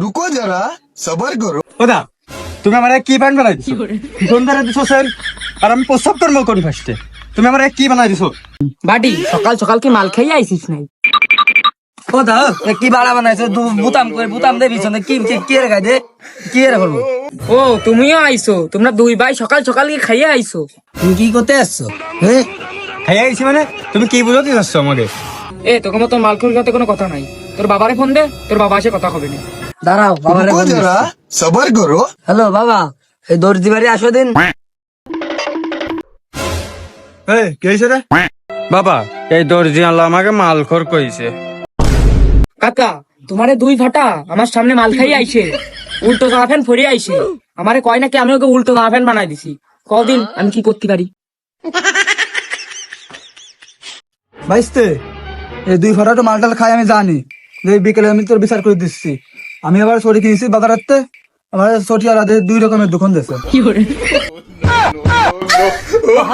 रुको जरा सबर करो। ওদা তুমি আমার কি প্যান্ট বানাই দিছো? সুন্দর দিছো স্যার, আর আমি প্রস্তাব করবো কোন ফার্স্টে? তুমি আমার কি বানাই দিছো? বাড়ি সকাল সকাল কি মাল খাইয়ে আইছিস নাই? ওদা কি বাড়া বানাইছো? বুতাম করে বুতাম দে পিছনে কি কি রে গাইদে কি রে করবো? ও তুমিও আইছো, তোমরা দুই ভাই সকাল সকাল কি খাইয়ে আইছো? তুমি কি করতে আসছো? হ্যাঁ খাইয়া আইছি মানে তুমি কি বুঝাতে চাচ্ছ আমাকে? এ তোকে মতো মাল খুলতে কোনো কথা নাই। তোর বাবারে ফোন দে, তোর বাবা এসে কথা হবে না। দাঁড়াও বাবারে रुको जरा सबर करो। হ্যালো বাবা, এই দর্জি বাড়ি আসো দিন। এই কি হয়েছে রে? বাবা এই দর্জি আল্লাহ আমাকে মালখোর কইছে। কাকা তোমারে দুই ফাটা আমার সামনে মাল খাইয়ে আইছে, উল্টো জামা প্যান্ট ফরিয়ে আইছে। আমারে কয় নাকি আমি ওকে উল্টো জামা প্যান্ট বানাই দিছি। কদিন আমি কি করতে পারি? ভাইস্তে এই দুই ফটাটো মালটাল খাই আমি জানি, বিকেলে আমি তোর বিচার করে দিচ্ছি। আমি আবার সরি কিনেছি বাজারাতে, আমার সটি আর আধে দুই রকমের দোকান দিয়েছে। কি করে Oh